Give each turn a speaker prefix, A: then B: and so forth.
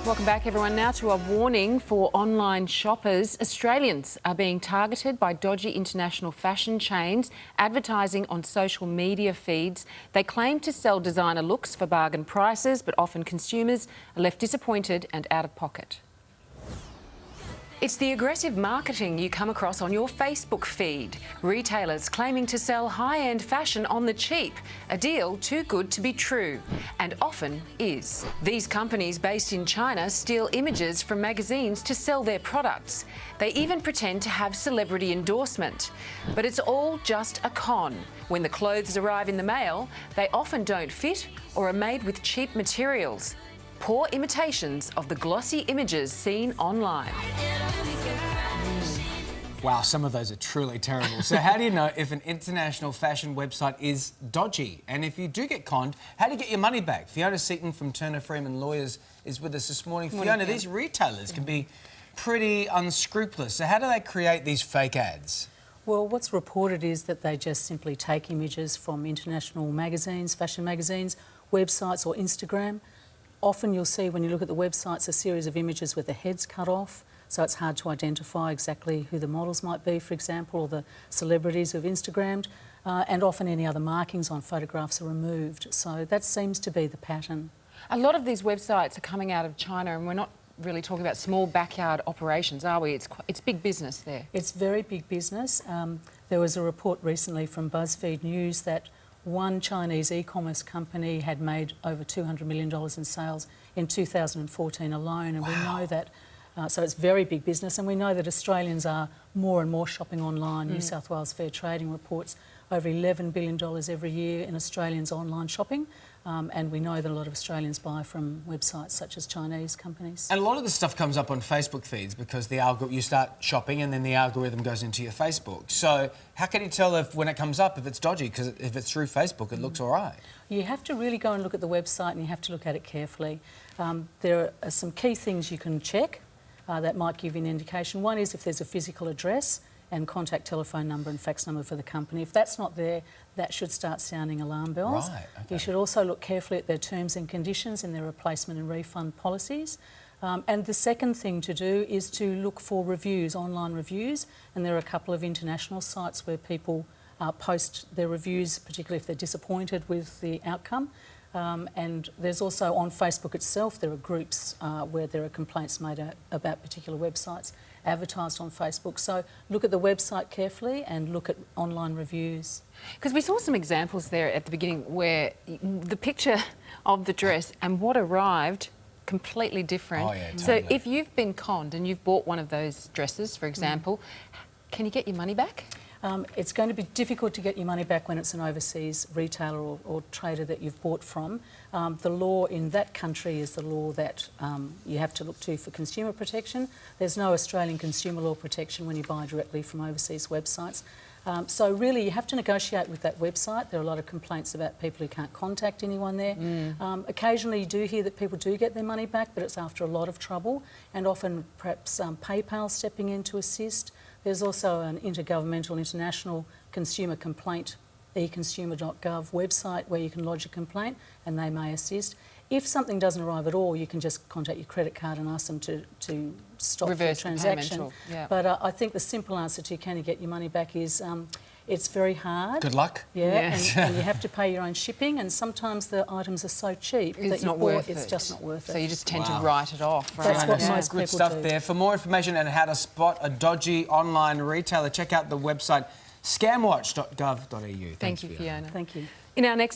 A: Welcome back, everyone. Now to a warning for online shoppers. Australians are being targeted by dodgy international fashion chains advertising on social media feeds. They claim to sell designer looks for bargain prices, but often consumers are left disappointed and out of pocket. It's the aggressive marketing you come across on your Facebook feed. Retailers claiming to sell high-end fashion on the cheap, a deal too good to be true, and often is. These companies based in China steal images from magazines to sell their products. They even pretend to have celebrity endorsement. But it's all just a con. When the clothes arrive in the mail, they often don't fit or are made with cheap materials. Poor imitations of the glossy images seen online.
B: Wow, some of those are truly terrible. So how do you know if an international fashion website is dodgy? And if you do get conned, how do you get your money back? Fiona Seaton from Turner Freeman Lawyers is with us this morning. Fiona, these retailers can be pretty unscrupulous. So how do they create these fake ads?
C: Well, what's reported is that they just simply take images from international magazines, fashion magazines, websites or Instagram. Often you'll see when you look at the websites a series of images with the heads cut off, so it's hard to identify exactly who the models might be, for example, or the celebrities who've Instagrammed, and often any other markings on photographs are removed. So that seems to be the pattern.
A: A lot of these websites are coming out of China, and we're not really talking about small backyard operations, are we? It's big business there.
C: It's very big business. There was a report recently from BuzzFeed News that one Chinese e-commerce company had made over $200 million in sales in 2014 alone, and we know that, so it's very big business, and we know that Australians are more and more shopping online. New South Wales Fair Trading reports over $11 billion every year in Australians online shopping, and we know that a lot of Australians buy from websites such as Chinese companies.
B: And a lot of the stuff comes up on Facebook feeds because the you start shopping and then the algorithm goes into your Facebook. So how can you tell if when it comes up if it's dodgy? Because if it's through Facebook, it looks all right.
C: You have to really go and look at the website, and you have to look at it carefully. There are some key things you can check that might give you an indication. One is if there's a physical address and contact telephone number and fax number for the company. If that's not there, that should start sounding alarm bells.
B: Right, okay.
C: You should also look carefully at their terms and conditions and their replacement and refund policies. And the second thing to do is to look for reviews, online reviews, and there are a couple of international sites where people post their reviews, particularly if they're disappointed with the outcome. And there's also on Facebook itself, there are groups where there are complaints made about particular websites advertised on Facebook. So look at the website carefully and look at online reviews.
A: Because we saw some examples there at the beginning where the picture of the dress and what arrived completely different.
B: Oh, yeah, totally.
A: So if you've been conned and you've bought one of those dresses, for example, can you get your money back?
C: It's going to be difficult to get your money back when it's an overseas retailer or trader that you've bought from. The law in that country is the law that you have to look to for consumer protection. There's no Australian consumer law protection when you buy directly from overseas websites. So really you have to negotiate with that website. There are a lot of complaints about people who can't contact anyone there. Occasionally you do hear that people do get their money back, but it's after a lot of trouble, and often perhaps PayPal stepping in to assist. There's also an intergovernmental international consumer complaint, econsumer.gov website where you can lodge a complaint and they may assist. If something doesn't arrive at all, you can just contact your credit card and ask them to stop the transaction. But I think the simple answer to can you get your money back is it's very hard.
B: Good luck.
C: Yeah, and you have to pay your own shipping, and sometimes the items are so cheap
A: it's not worth it.
C: It's just not worth it.
A: So you just tend to write it off. Right?
C: That's what most
B: Good
C: people
B: stuff
C: do.
B: there. For more information on how to spot a dodgy online retailer, check out the website scamwatch.gov.au.
A: Thank you, Fiona.
C: Thank you.
A: In our next